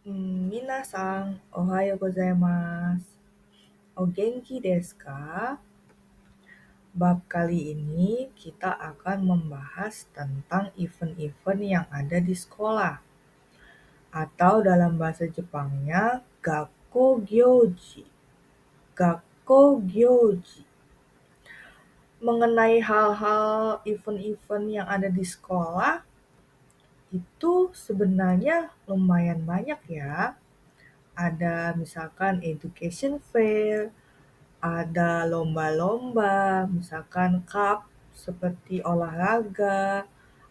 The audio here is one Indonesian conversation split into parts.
Minasan, ohayo gozaimasu. O genki desu ka? Bab kali ini kita akan membahas tentang event-event yang ada di sekolah. Atau dalam bahasa Jepangnya, Gakko Gyoji. Gakko Gyoji. Mengenai hal-hal event-event yang ada di sekolah, itu sebenarnya lumayan banyak ya. Ada misalkan education fair, ada lomba-lomba, misalkan cup seperti olahraga,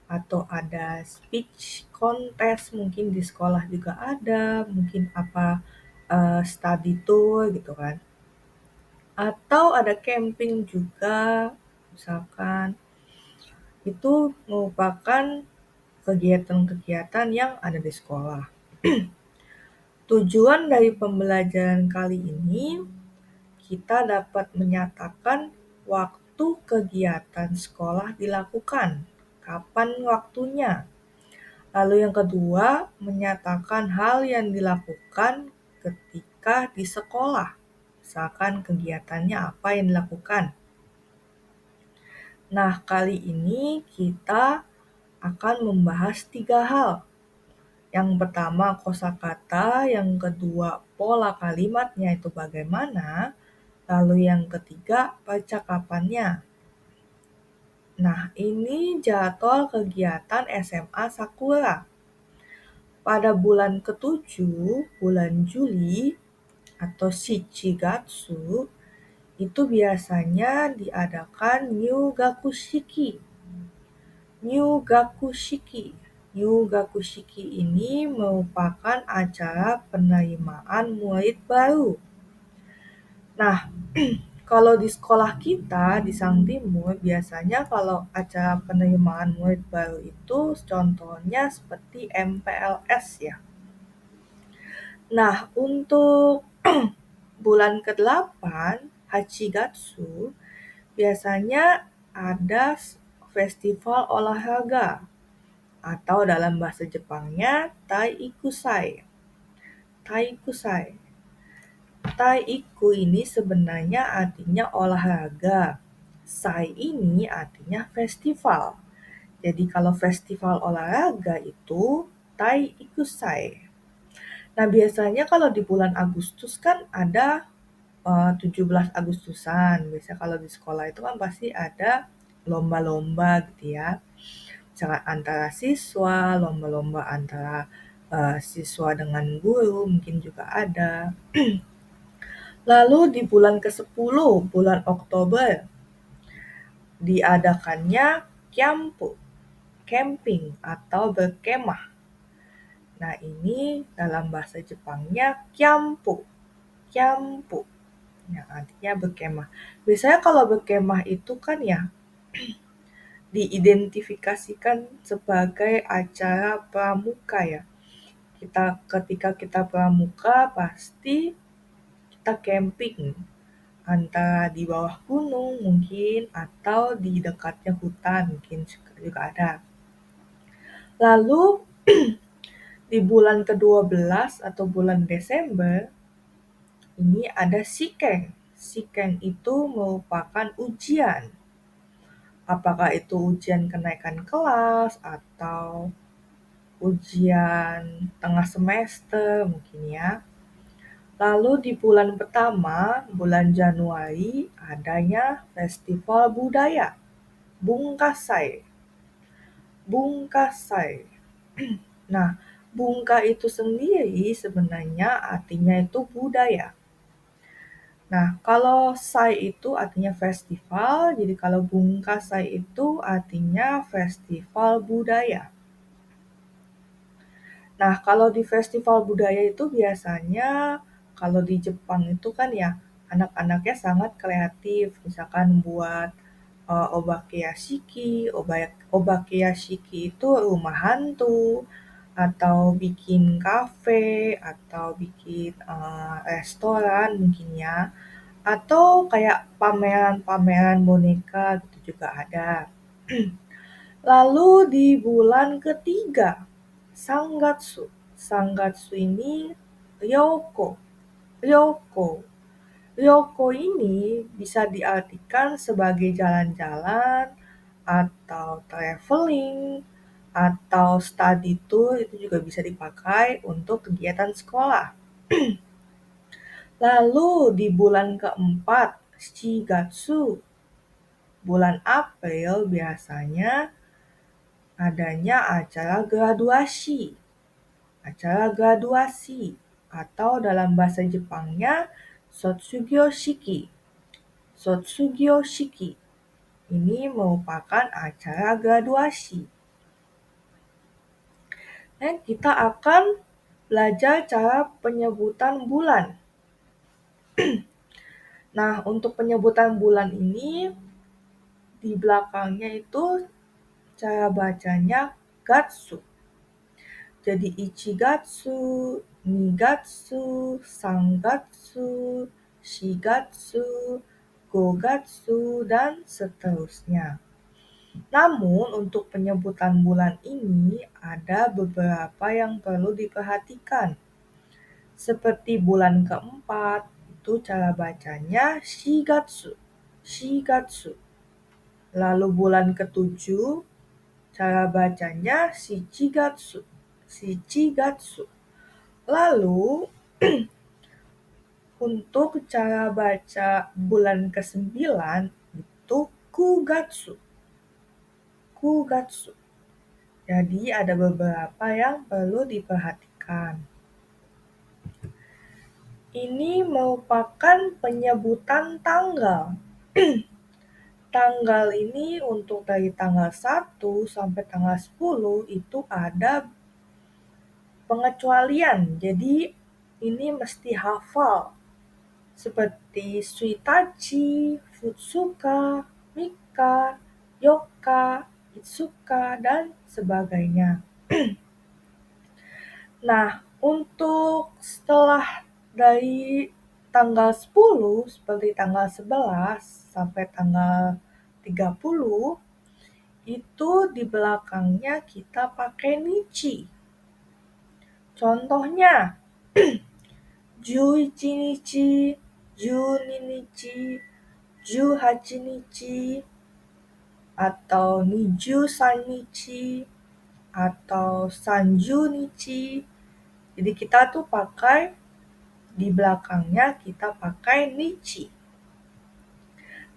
atau ada speech contest, mungkin di sekolah juga ada, mungkin study tour gitu kan. Atau ada camping juga, misalkan itu merupakan kegiatan-kegiatan yang ada di sekolah. Tujuan dari pembelajaran kali ini, kita dapat menyatakan waktu kegiatan sekolah dilakukan, kapan waktunya. Lalu yang kedua, menyatakan hal yang dilakukan ketika di sekolah. Misalkan kegiatannya apa yang dilakukan. Nah, kali ini kita akan membahas 3 hal. Yang pertama kosakata, yang kedua pola kalimatnya itu bagaimana, lalu yang ketiga percakapannya. Nah, ini jadwal kegiatan SMA Sakura. Pada bulan ke-7, bulan Juli atau Shichigatsu, itu biasanya diadakan New Gakushiki. New Gakushiki. New Gakushiki ini merupakan acara penerimaan murid baru. Nah, kalau di sekolah kita di Sang Timur, biasanya kalau acara penerimaan murid baru itu contohnya seperti MPLS ya. Nah, untuk bulan ke-8, Hachigatsu, biasanya ada festival olahraga atau dalam bahasa Jepangnya Taikusai. Taikusai. Taiku ini sebenarnya artinya olahraga. Sai ini artinya festival. Jadi kalau festival olahraga itu Taikusai. Nah, biasanya kalau di bulan Agustus kan ada 17 Agustusan. Biasanya kalau di sekolah itu kan pasti ada lomba-lomba gitu ya. Misalkan antara siswa, lomba-lomba antara siswa dengan guru mungkin juga ada. Lalu di bulan ke-10, bulan Oktober, diadakannya Kyampu, camping atau berkemah. Nah, ini dalam bahasa Jepangnya Kyampu. Kyampu. Yang artinya berkemah. Biasanya kalau berkemah itu kan ya diidentifikasikan sebagai acara pramuka ya. Ketika kita pramuka pasti kita camping antara di bawah gunung mungkin atau di dekatnya hutan mungkin juga ada. Lalu di bulan ke-12 atau bulan Desember ini ada Shiken. Shiken itu merupakan ujian. Apakah itu ujian kenaikan kelas atau ujian tengah semester mungkin ya. Lalu di bulan pertama, bulan Januari, adanya festival budaya, Bungkasai. Bungkasai. Nah, bungka itu sendiri sebenarnya artinya itu budaya. Nah, kalau sai itu artinya festival, jadi kalau bungkasai itu artinya festival budaya. Nah, kalau di festival budaya itu biasanya kalau di Jepang itu kan ya anak-anaknya sangat kreatif, misalkan buat obakeyashiki itu rumah hantu, atau bikin kafe, atau bikin restoran mungkin ya, atau kayak pameran-pameran boneka gitu juga ada. Lalu di bulan ketiga, Sangatsu. Sangatsu ini ryoko. Ryoko. Ryoko ini bisa diartikan sebagai jalan-jalan, atau traveling, atau study tour, itu juga bisa dipakai untuk kegiatan sekolah. Lalu di bulan keempat, Shigatsu, bulan April biasanya adanya acara graduasi. Acara graduasi atau dalam bahasa Jepangnya Sotsugyo Shiki. Sotsugyo Shiki ini merupakan acara graduasi. Dan kita akan belajar cara penyebutan bulan. Nah, untuk penyebutan bulan ini di belakangnya itu cara bacanya gatsu. Jadi ichigatsu, nigatsu, sangatsu, shigatsu, gogatsu, dan seterusnya. Namun untuk penyebutan bulan ini ada beberapa yang perlu diperhatikan. Seperti bulan keempat, itu cara bacanya shigatsu. Shigatsu. Lalu bulan ketujuh, cara bacanya shichigatsu. Shichigatsu. Lalu untuk cara baca bulan ke-9 itu kugatsu. Kugatsu. Jadi ada beberapa yang perlu diperhatikan. Ini merupakan penyebutan tanggal. Tanggal ini untuk dari tanggal 1 sampai tanggal 10 itu ada pengecualian. Jadi ini mesti hafal. Seperti Suitachi, Futsuka, Mika, Yoka, Itsuka, dan sebagainya. Nah, untuk setelah dari tanggal 10, seperti tanggal 11 sampai tanggal 30, itu di belakangnya kita pakai nichi. Contohnya, 11日、12日、18日, atau 23 日, atau 30 日. Jadi kita tuh pakai di belakangnya kita pakai nichi.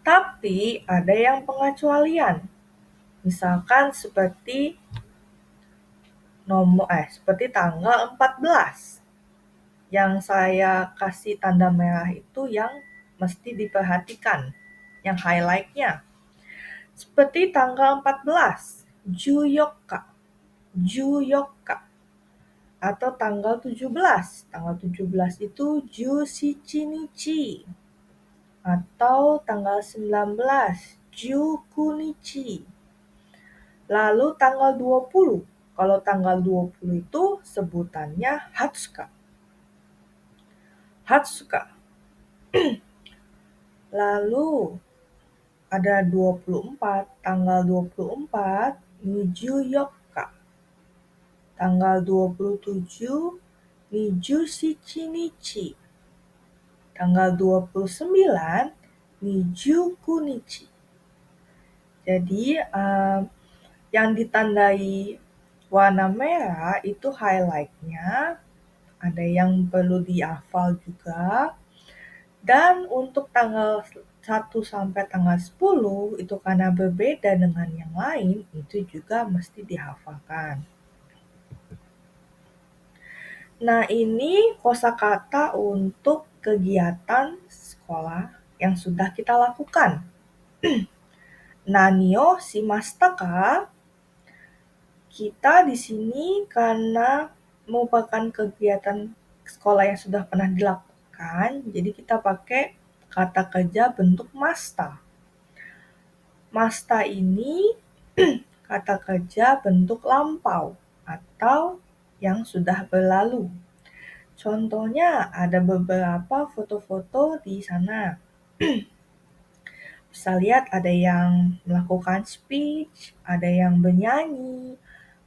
Tapi ada yang pengecualian. Misalkan seperti seperti tanggal 14. Yang saya kasih tanda merah itu yang mesti diperhatikan, yang highlight-nya. Seperti tanggal 14, Juyoka, Juyoka. Atau tanggal 17. Tanggal 17 itu Jushinichi. Atau tanggal 19, Jukunichi. Lalu tanggal 20. Kalau tanggal 20 itu sebutannya Hatsuka. Hatsuka. Lalu ada 24, tanggal 24, Nijuyoka. Tanggal 27, Nijushichinichi. Tanggal 29, Nijukunichi. Jadi yang ditandai warna merah itu highlight-nya, ada yang perlu dihafal juga. Dan untuk tanggal 1 sampai tanggal 10 itu karena berbeda dengan yang lain, itu juga mesti dihafalkan. Nah, ini kosakata untuk kegiatan sekolah yang sudah kita lakukan. Nani o shimashita ka? Kita di sini karena merupakan kegiatan sekolah yang sudah pernah dilakukan, jadi kita pakai kata kerja bentuk masta. Masta ini kata kerja bentuk lampau atau yang sudah berlalu. Contohnya ada beberapa foto-foto di sana. Bisa lihat ada yang melakukan speech, ada yang bernyanyi,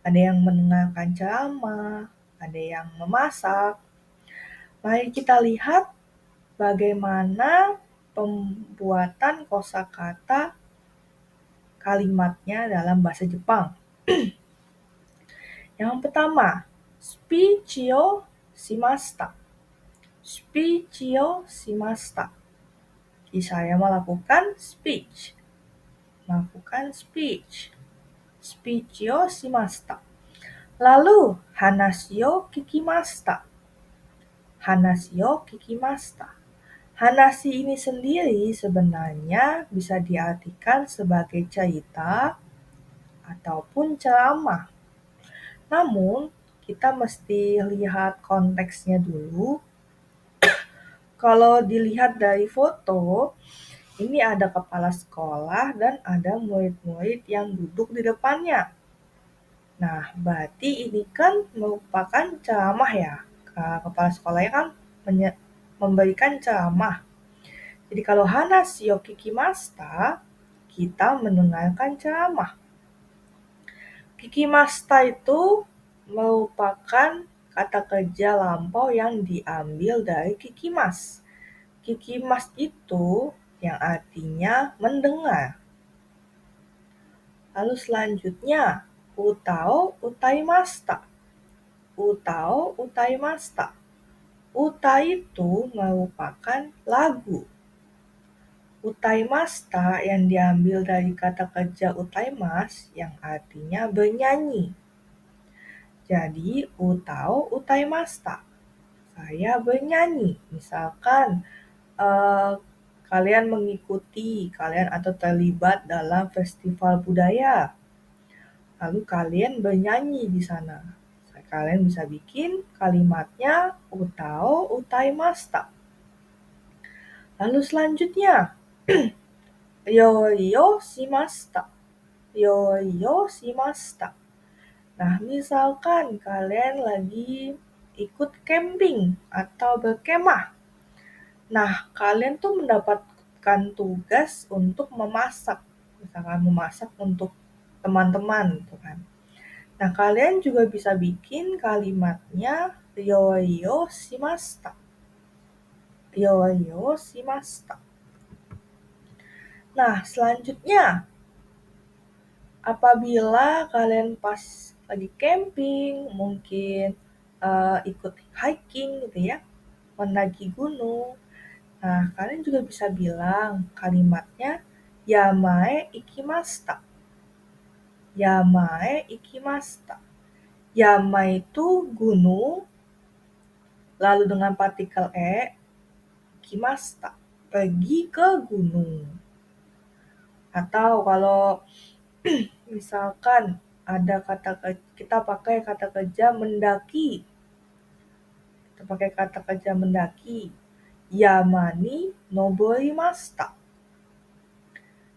ada yang mendengarkan ceramah, ada yang memasak. Mari kita lihat bagaimana pembuatan kosakata kalimatnya dalam bahasa Jepang. Yang pertama, speech o shimashita. Speech o shimashita. Jadi saya melakukan speech. Melakukan speech. Speech o shimashita. Lalu, hanashi o kikimashita. Hanashi o kikimashita. Hanashi ini sendiri sebenarnya bisa diartikan sebagai cerita ataupun ceramah. Namun, kita mesti lihat konteksnya dulu. Kalau dilihat dari foto, ini ada kepala sekolah dan ada murid-murid yang duduk di depannya. Nah, berarti ini kan merupakan ceramah ya. Kepala sekolahnya kan memberikan ceramah. Jadi kalau hanashi o kikimashita, kita mendengarkan ceramah. Kikimashita itu merupakan kata kerja lampau yang diambil dari kikimas. Kikimas itu yang artinya mendengar. Lalu selanjutnya, utao utaimashita. Utao utaimashita. Uta itu merupakan lagu. Utaimashita yang diambil dari kata kerja utaimas yang artinya bernyanyi. Jadi, utao utaimashita. Saya bernyanyi. Misalkan kalian mengikuti, kalian atau terlibat dalam festival budaya. Lalu kalian bernyanyi di sana. Kalian bisa bikin kalimatnya utao utaimashita. Lalu selanjutnya, Ryoyo shimashita. Ryoyo shimashita. Nah, misalkan kalian lagi ikut camping atau berkemah. Nah, kalian tuh mendapatkan tugas untuk memasak. Misalkan memasak untuk teman-teman gitu kan. Nah, kalian juga bisa bikin kalimatnya Ryoyo shimashita. Ryoyo shimashita. Nah, selanjutnya, apabila kalian pas lagi camping, mungkin ikut hiking gitu ya, mendaki gunung. Nah, kalian juga bisa bilang kalimatnya Yamae ikimashita. Yamae ikimashita. Yama itu gunung, lalu dengan partikel e, ikimashita, pergi ke gunung. Atau kalau misalkan ada kita pakai kata kerja mendaki. Kita pakai kata kerja mendaki. Yamani noborimashita.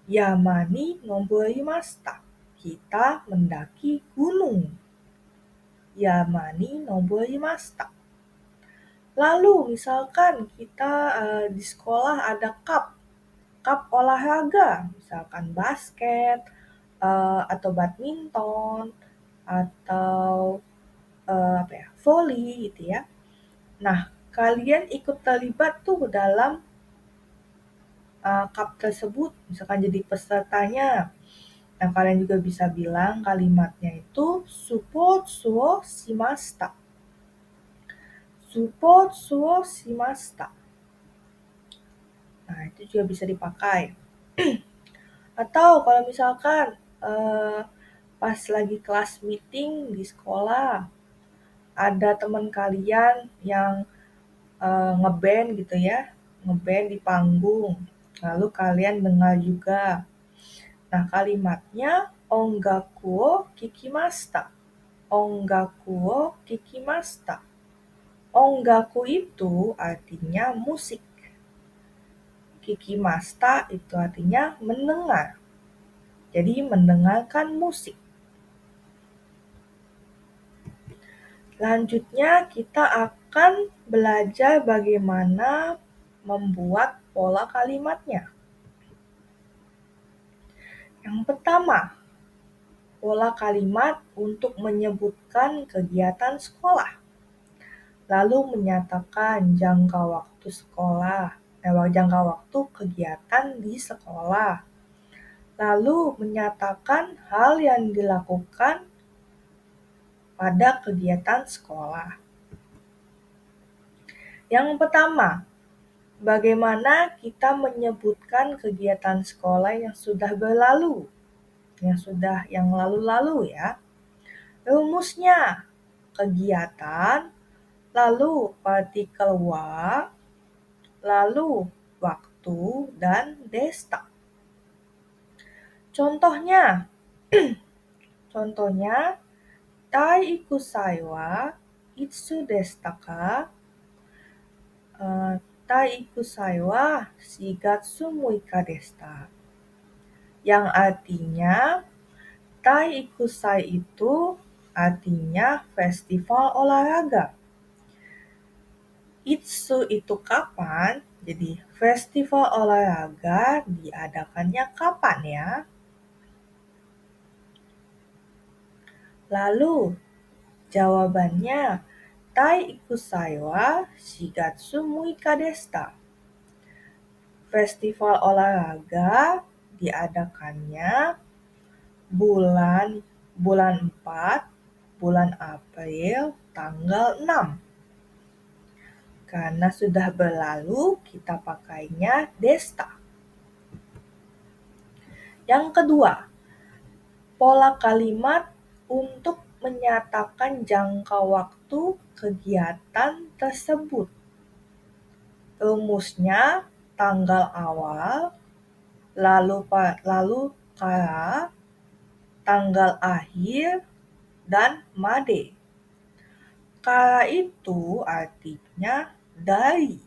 Yamani noborimashita. Kita mendaki gunung. Yamani noborimashita. Lalu misalkan kita di sekolah ada cup olahraga, misalkan basket, atau badminton, atau volley gitu ya. Nah, kalian ikut terlibat tuh dalam cup tersebut, misalkan jadi pesertanya. Nah, kalian juga bisa bilang kalimatnya itu support suo shimashita. Support suo shimashita. Nah, itu juga bisa dipakai. Atau kalau misalkan pas lagi kelas meeting di sekolah, ada teman kalian yang ngeband gitu ya, ngeband di panggung, lalu kalian dengar juga. Nah, kalimatnya ongaku wo kikimashita. Ongaku wo kikimashita. Ongaku itu artinya musik. Kikimashita itu artinya mendengar. Jadi mendengarkan musik. Selanjutnya kita akan belajar bagaimana membuat pola kalimatnya. Yang pertama, pola kalimat untuk menyebutkan kegiatan sekolah. lalu menyatakan jangka waktu kegiatan di sekolah, lalu menyatakan hal yang dilakukan pada kegiatan sekolah. Yang pertama, bagaimana kita menyebutkan kegiatan sekolah yang sudah berlalu, yang lalu-lalu ya. Rumusnya, kegiatan, lalu partikel wa, lalu waktu, dan desta. Contohnya, Taikusai wa itsu desta ka? Taikusai wa shigatsu muika desta. Yang artinya, Taikusai itu artinya festival olahraga. Itsu itu kapan? Jadi festival olahraga diadakannya kapan ya? Lalu jawabannya Taikusai wa shigatsu muika desta. Festival olahraga diadakannya bulan 4, bulan April, tanggal 6. Karena sudah berlalu, kita pakainya desta. Yang kedua, pola kalimat untuk menyatakan jangka waktu kegiatan tersebut. Rumusnya tanggal awal, lalu kala, tanggal akhir, dan made. Kala itu artinya dari.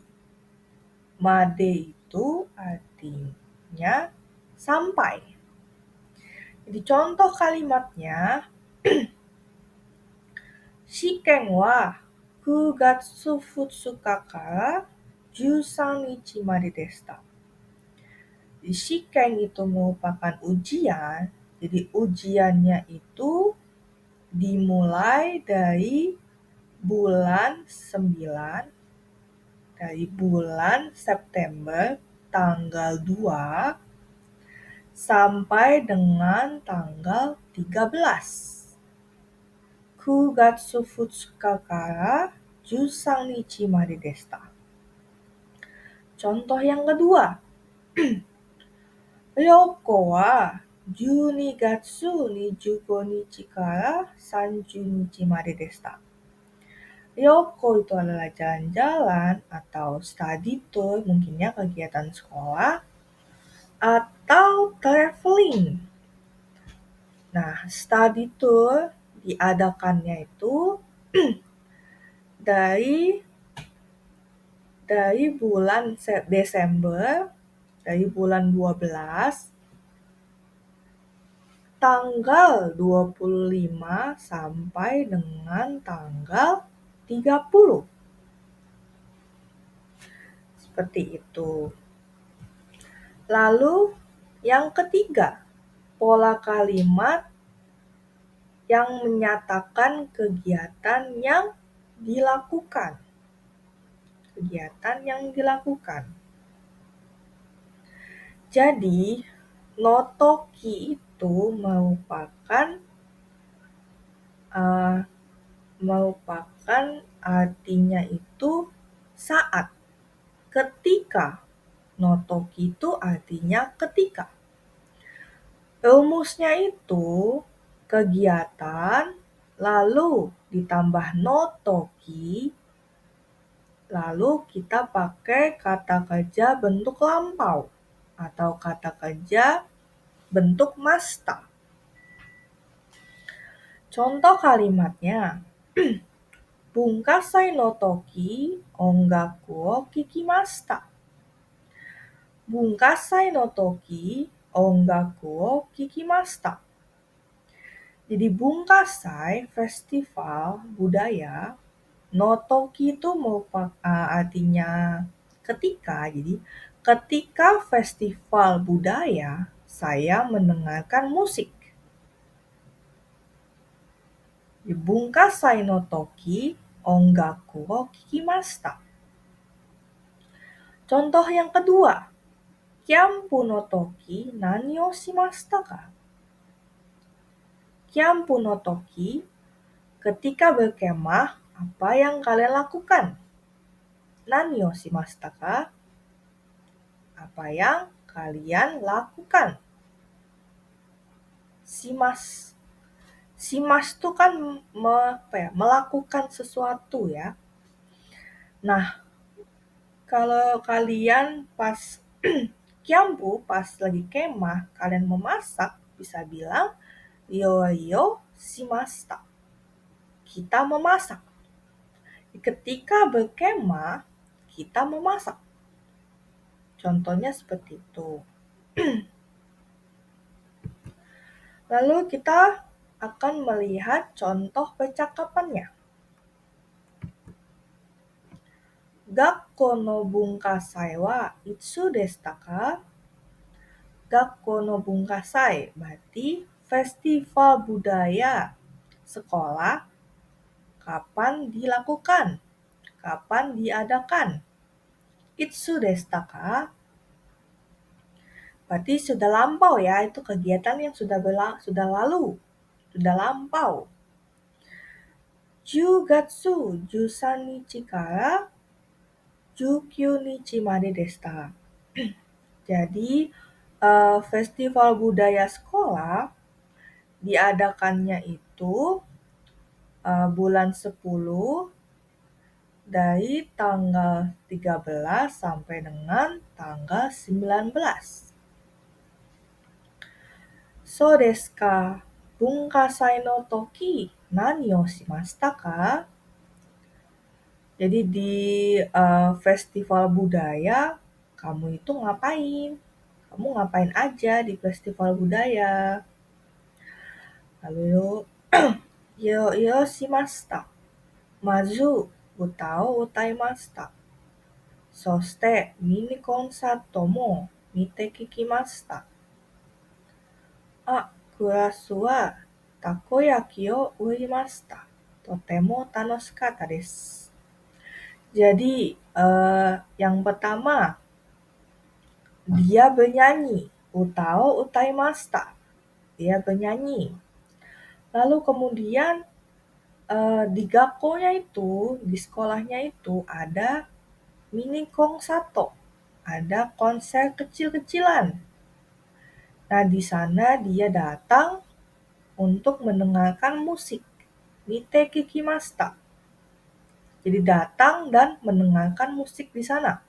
Made itu artinya sampai. Jadi contoh kalimatnya, shiken wa 9月2日から13日まででした. Shiken itu merupakan ujian, jadi ujiannya itu dimulai dari bulan 9, dari bulan September tanggal 2 sampai dengan tanggal 13. 9月2日から13日まででした. Contoh yang kedua, Ryoko wa 12月25日から30日まででした. Ryoko itu adalah jalan-jalan atau study tour, mungkinnya kegiatan sekolah, atau traveling. Nah, study tour diadakannya itu dari bulan Desember, dari bulan 12, tanggal 25 sampai dengan tanggal 30. Seperti itu. Lalu yang ketiga, pola kalimat yang menyatakan kegiatan yang dilakukan. Jadi, notoki itu merupakan artinya itu saat, ketika. Notoki itu artinya ketika. Rumusnya itu kegiatan, lalu ditambah notoki, lalu kita pakai kata kerja bentuk lampau atau kata kerja bentuk masta. Contoh kalimatnya, Bunkasai no toki ongaku wo kikimashita. Bunkasai no toki ongaku wo kikimashita. Jadi Bunkasai, festival budaya, no toki itu artinya ketika. Jadi ketika festival budaya, saya mendengarkan musik. Bunkasai no toki ongaku wo kikimashita. Contoh yang kedua, Kyampu no toki nani o shimashita ka? Kyampu no toki, ketika berkemah, apa yang kalian lakukan? Nani o shimashita ka? Apa yang kalian lakukan? Shimas itu kan melakukan sesuatu ya. Nah, kalau kalian pas kyampu, pas lagi kemah, kalian memasak, bisa bilang yo shimashita. Kita memasak. Ketika berkemah, kita memasak. Contohnya seperti itu. Lalu kita akan melihat contoh percakapannya. Gakko no bunkasai wa itsu deshita ka? Gakko no bunkasai berarti festival budaya sekolah. Kapan dilakukan? Kapan diadakan? Itsu deshita ka? Berarti sudah lampau ya, itu kegiatan yang sudah lalu, sudah lampau. 10月13日から19日まででした. Jadi festival budaya sekolah diadakannya itu bulan 10 dari tanggal 13 sampai dengan tanggal 19. So desu ka? Bunkasai no toki nani o shimashita ka? Jadi di festival budaya, kamu itu ngapain? Kamu ngapain aja di festival budaya? Lalu yo shimashita. Mazu uta o utaimashita. Soshite mini konsato mo mite kikimashita. Kurasu wa takoyaki o urimashita. Totemo tanoshikatta desu. Jadi yang pertama, dia bernyanyi. Utao utaimashita. Dia bernyanyi. Lalu kemudian di gakkonya itu, di sekolahnya itu ada mini konsato. Ada konser kecil-kecilan. Nah, di sana dia datang untuk mendengarkan musik. Mite kikimashita. Jadi datang dan mendengarkan musik di sana.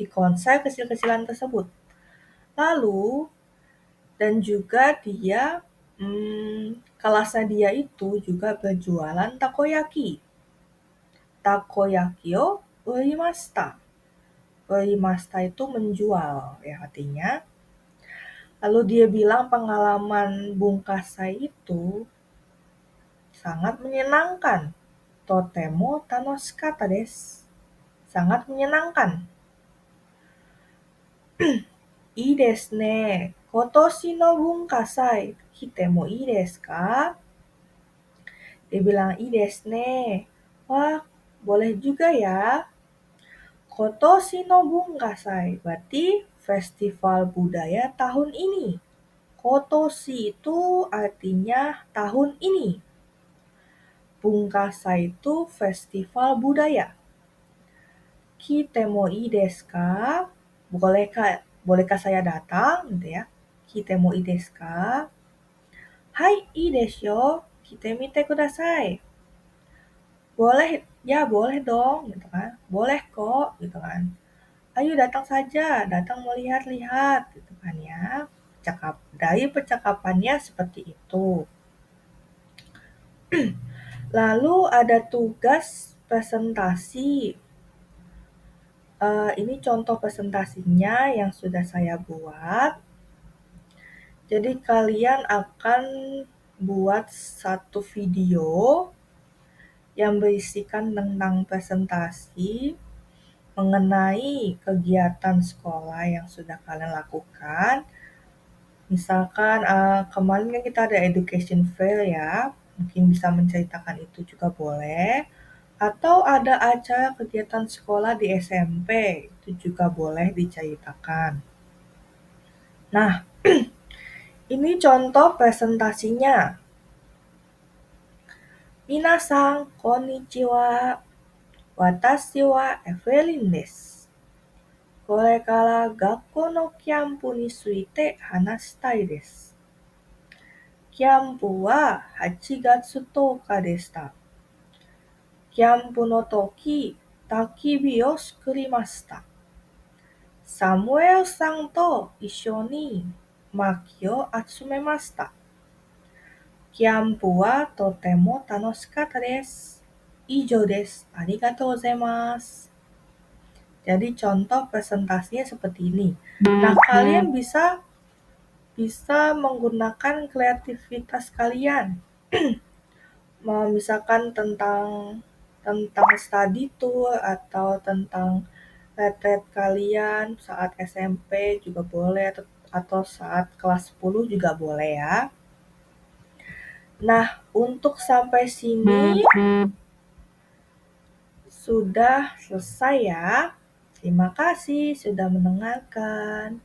Di konser kecil-kecilan tersebut. Lalu, dan juga dia, kelasnya dia itu juga berjualan takoyaki. Takoyaki o urimashita. Urimashita itu menjual, ya artinya. Lalu dia bilang pengalaman bunkasai itu sangat menyenangkan. Totemo tanoshikatta desu. Sangat menyenangkan. Ii desu ne. Kotoshi no bunkasai kite mo ii desu ka? Dia bilang ii desu ne. Wah, boleh juga ya. Kotoshi no bunkasai berarti festival budaya tahun ini. Kotoshi itu artinya tahun ini. Bunkasai itu festival budaya. Kite mo ii desu ka? Bolehkah saya datang? Gitu ya. Kite mo ii desu ka? Hai, ii desu yo. Kite mite kudasai. Boleh, ya boleh dong, gitu kan. Boleh kok, gitu kan. Ayo datang saja, datang melihat-lihat, gitu kan ya. Dari percakapannya seperti itu. Lalu ada tugas presentasi. Ini contoh presentasinya yang sudah saya buat. Jadi kalian akan buat satu video yang berisikan tentang presentasi mengenai kegiatan sekolah yang sudah kalian lakukan. Misalkan kemarin kan kita ada education fair ya, mungkin bisa menceritakan itu juga boleh. Atau ada acara kegiatan sekolah di SMP, itu juga boleh diceritakan. Nah, ini contoh presentasinya. Minasan, konnichiwa. Watashi wa Evelyn desu. これから学校のキャンプについて話したいです。キャンプは8月10日でした。キャンプの時、焚き火を作りました。サムエルさんと一緒に薪を集めました。キャンプはとても楽しかったです。以上です。ありがとうございます。Jadi contoh presentasinya seperti ini. Nah, kalian bisa menggunakan kreativitas kalian. Misalkan tentang study tour atau tentang retret kalian saat SMP juga boleh atau saat kelas 10 juga boleh ya. Nah, untuk sampai sini sudah selesai ya. Terima kasih sudah mendengarkan.